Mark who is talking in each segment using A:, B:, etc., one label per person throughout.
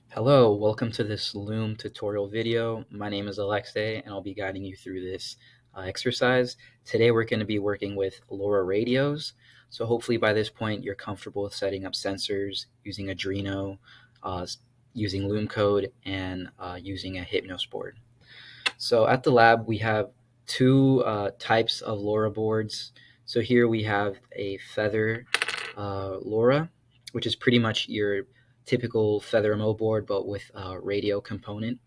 A: Hello, welcome to this Loom tutorial video. My name is Alexei and I'll be guiding you through this exercise. Today we're going to be working with LoRa radios. So hopefully by this point you're comfortable with setting up sensors using Arduino, uh, using Loom code, and using a Hypnos board. So at the lab we have two types of LoRa boards. So here we have a feather LoRa, which is pretty much your typical feather MO board, but with a radio component.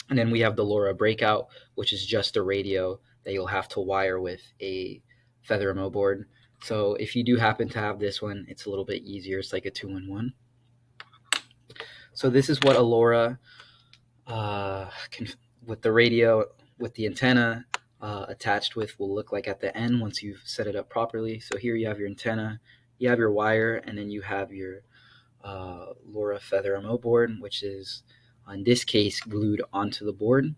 A: And then we have the LoRa breakout, which is just a radio that you'll have to wire with a feather MO board. So if you do happen to have this one, it's a little bit easier. It's like a 2-in-1. So this is what a LoRa with the radio, with the antenna attached with, will look like at the end once you've set it up properly. So here you have your antenna, you have your wire, and then you have your LoRa Feather MO board, which is in this case glued onto the board.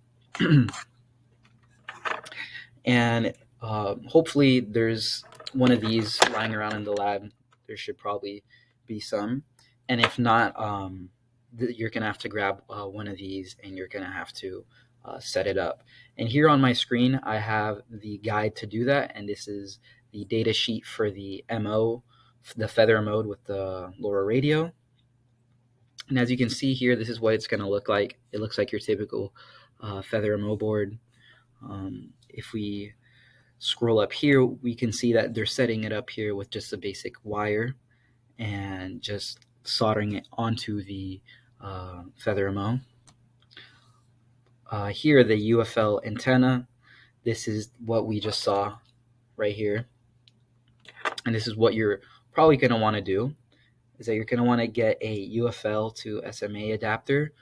A: And hopefully there's one of these lying around in the lab. There should probably be some. And if not, you're going to have to grab one of these and you're going to have to set it up. And here on my screen, I have the guide to do that. And this is the data sheet for the MO, the feather mode with the LoRa radio. And as you can see here, this is what it's going to look like. It looks like your typical feather MO board. If we scroll up here, we can see that they're setting it up here with just a basic wire and just soldering it onto the feather MO. Here, the UFL antenna. This is what we just saw right here. And this is what you're probably going to want to do, is that you're going to want to get a UFL to SMA adapter.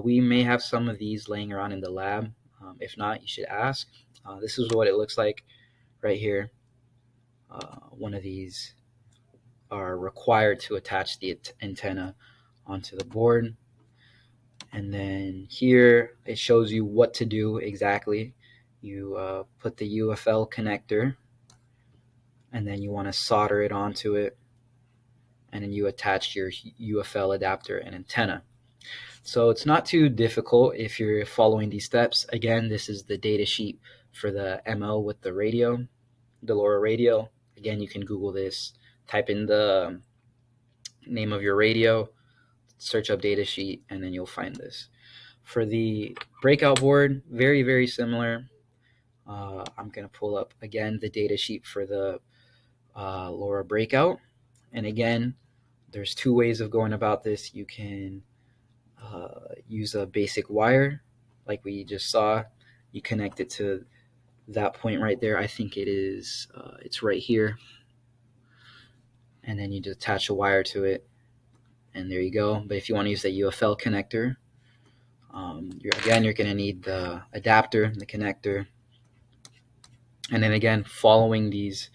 A: We may have some of these laying around in the lab. If not, you should ask. This is what it looks like right here. One of these are required to attach the antenna onto the board. And then here it shows you what to do exactly. You put the UFL connector, and then you want to solder it onto it, and then you attach your UFL adapter and antenna. So it's not too difficult if you're following these steps. Again, this is the data sheet for the MO with the radio, the LoRa radio. Again, you can Google this, type in the name of your radio, search up data sheet, and then you'll find this. For the breakout board, very, very similar. I'm going to pull up again the data sheet for the LoRa breakout. And again, there's two ways of going about this. You can use a basic wire like we just saw. You connect it to that point right there. I think it is, it's right here. And then you just attach a wire to it, and there you go. But if you want to use the UFL connector, you're going to need the adapter, the connector. And then again, following these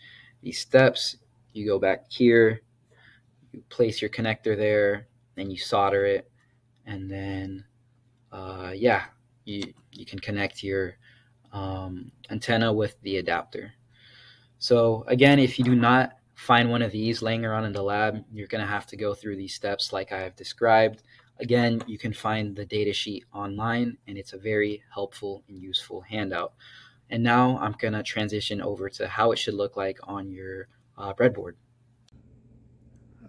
A: steps, you go back here, you place your connector there, and you solder it, and then you can connect your antenna with the adapter. So again, if you do not find one of these laying around in the lab, you're going to have to go through these steps like I have described. Again, you can find the data sheet online, and it's a very helpful and useful handout. And now I'm going to transition over to how it should look like on your breadboard.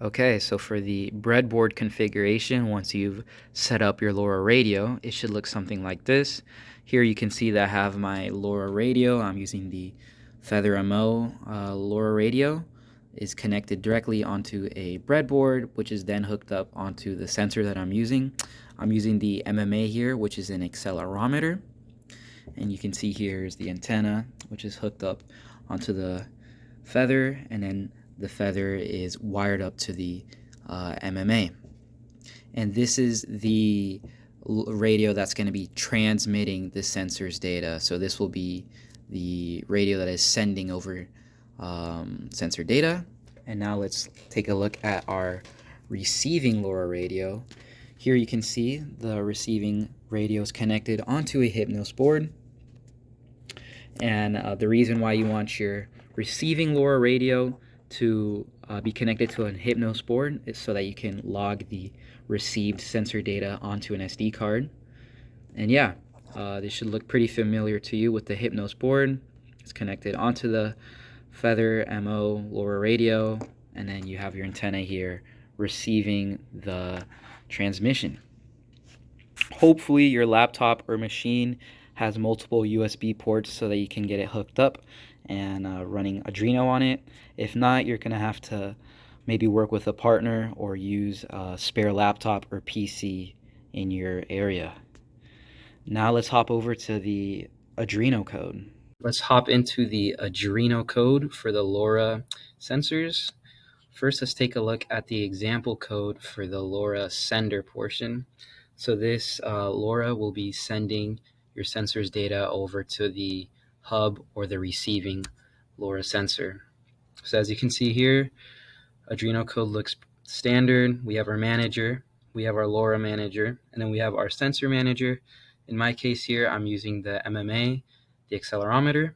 A: Okay, so for the breadboard configuration, once you've set up your LoRa radio, it should look something like this. Here you can see that I have my LoRa radio. I'm using the Feather MO LoRa radio. Is connected directly onto a breadboard, which is then hooked up onto the sensor that I'm using. I'm using the MMA here, which is an accelerometer. And you can see here is the antenna, which is hooked up onto the feather, and then the feather is wired up to the MMA. And this is the radio that's going to be transmitting the sensor's data. So this will be the radio that is sending over sensor data. And now let's take a look at our receiving LoRa radio. Here you can see the receiving radio is connected onto a Hypnos board. And the reason why you want your receiving LoRa radio to be connected to an Hypnos board so that you can log the received sensor data onto an SD card. And yeah, this should look pretty familiar to you with the Hypnos board. It's connected onto the Feather MO LoRa radio, and then you have your antenna here receiving the transmission. Hopefully your laptop or machine has multiple USB ports so that you can get it hooked up and running Arduino on it. If not, you're going to have to maybe work with a partner or use a spare laptop or PC in your area. Now let's hop over to the Arduino code. Let's hop into the Arduino code for the LoRa sensors. First, let's take a look at the example code for the LoRa sender portion. So this LoRa will be sending your sensor's data over to the hub or the receiving LoRa sensor. So as you can see here, Arduino code looks standard. We have our manager, we have our LoRa manager, and then we have our sensor manager. In my case here, I'm using the MMA, the accelerometer.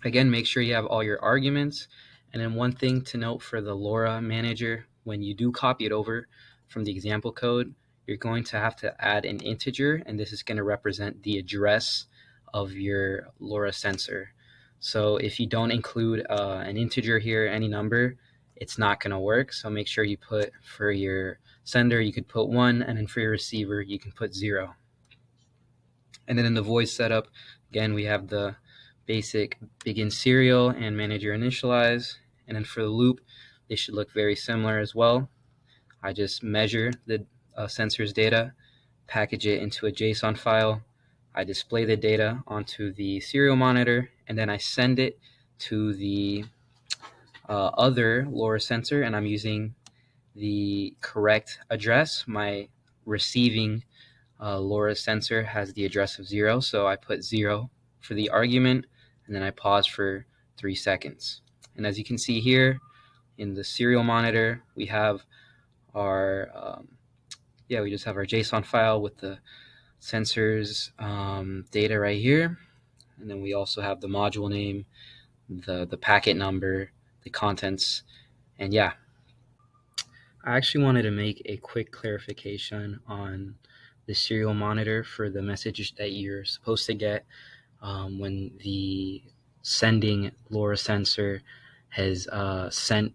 A: Again, make sure you have all your arguments. And then one thing to note for the LoRa manager, when you do copy it over from the example code, you're going to have to add an integer, and this is going to represent the address of your LoRa sensor. So if you don't include an integer here, any number, it's not going to work. So make sure you put, for your sender, you could put 1, and then for your receiver, you can put 0. And then in the voice setup, again, we have the basic begin serial and manager initialize. And then for the loop, they should look very similar as well. I just measure the sensor's data, package it into a JSON file. I display the data onto the serial monitor, and then I send it to the other LoRa sensor, and I'm using the correct address. My receiving LoRa sensor has the address of 0, so I put 0 for the argument, and then I pause for 3 seconds. And as you can see here in the serial monitor, we have our we just have our JSON file with the sensors data right here, and then we also have the module name, the packet number, the contents, and yeah. I actually wanted to make a quick clarification on the serial monitor for the message that you're supposed to get when the sending LoRa sensor has sent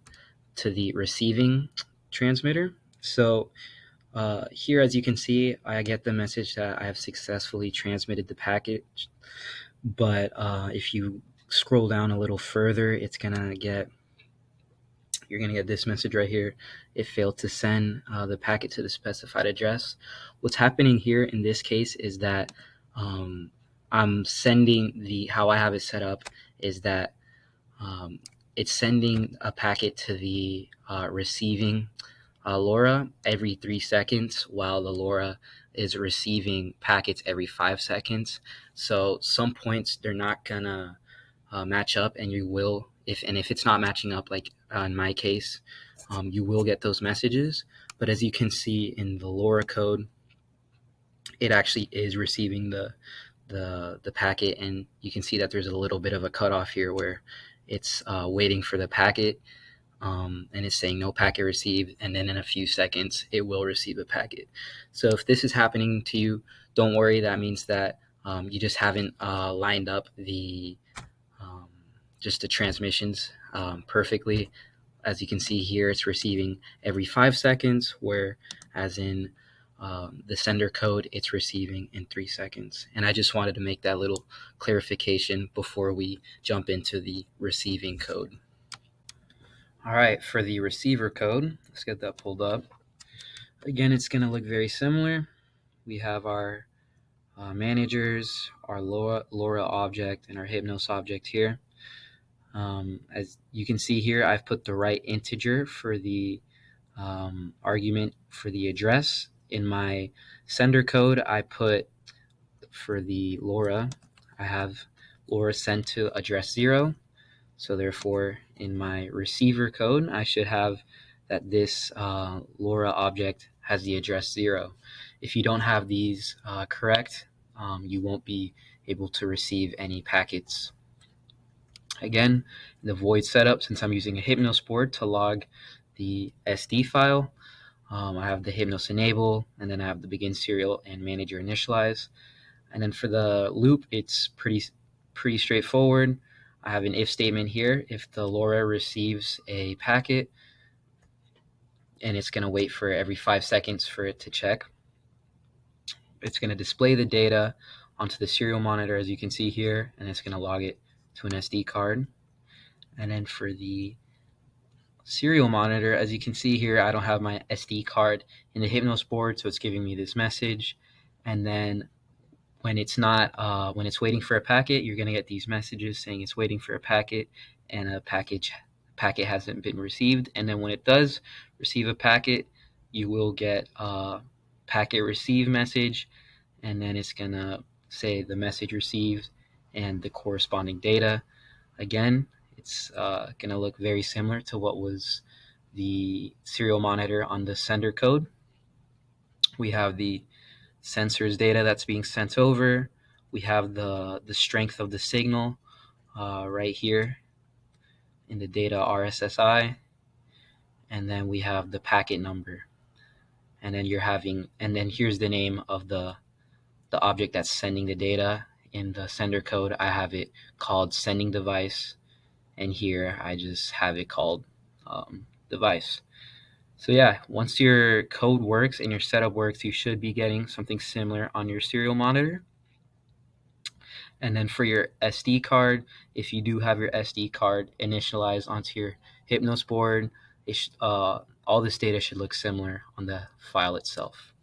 A: to the receiving transmitter. So here, as you can see, I get the message that I have successfully transmitted the package. But if you scroll down a little further, you're going to get this message right here. It failed to send the packet to the specified address. What's happening here in this case is that I'm sending how I have it set up is that it's sending a packet to the receiving LoRa every 3 seconds, while the LoRa is receiving packets every 5 seconds. So some points they're not gonna match up, and you will, if it's not matching up, like in my case, you will get those messages. But as you can see in the LoRa code, it actually is receiving the packet, and you can see that there's a little bit of a cutoff here where it's waiting for the packet. And it's saying no packet received, and then in a few seconds it will receive a packet. So if this is happening to you, don't worry. That means that you just haven't lined up the just the transmissions perfectly. As you can see here, it's receiving every 5 seconds, whereas in the sender code, it's receiving in 3 seconds. And I just wanted to make that little clarification before we jump into the receiving code. All right, for the receiver code, let's get that pulled up. Again, it's going to look very similar. We have our managers, our LoRa object, and our Hypnos object here. As you can see here, I've put the right integer for the argument for the address. In my sender code, I put for the LoRa, I have LoRa sent to address 0. So therefore, in my receiver code, I should have that this LoRa object has the address 0. If you don't have these correct, you won't be able to receive any packets. Again, the void setup, since I'm using a Hypnos board to log the SD file, I have the Hypnos enable, and then I have the begin serial and manager initialize. And then for the loop, it's pretty straightforward. I have an if statement here. If the LoRa receives a packet, and it's going to wait for every 5 seconds for it to check, it's going to display the data onto the serial monitor, as you can see here, and it's going to log it to an SD card. And then for the serial monitor, as you can see here, I don't have my SD card in the Hypnos board, so it's giving me this message. And then when it's waiting for a packet, you're going to get these messages saying it's waiting for a packet and a packet hasn't been received. And then when it does receive a packet, you will get a packet receive message, and then it's going to say the message received and the corresponding data. Again, it's going to look very similar to what was the serial monitor on the sender code. We have the sensors data that's being sent over. We have the strength of the signal right here in the data RSSI. And then we have the packet number. And then here's the name of the object that's sending the data. In the sender code, I have it called sending device, and here I just have it called device. So yeah, once your code works and your setup works, you should be getting something similar on your serial monitor. And then for your SD card, if you do have your SD card initialized onto your Hypnos board, all this data should look similar on the file itself.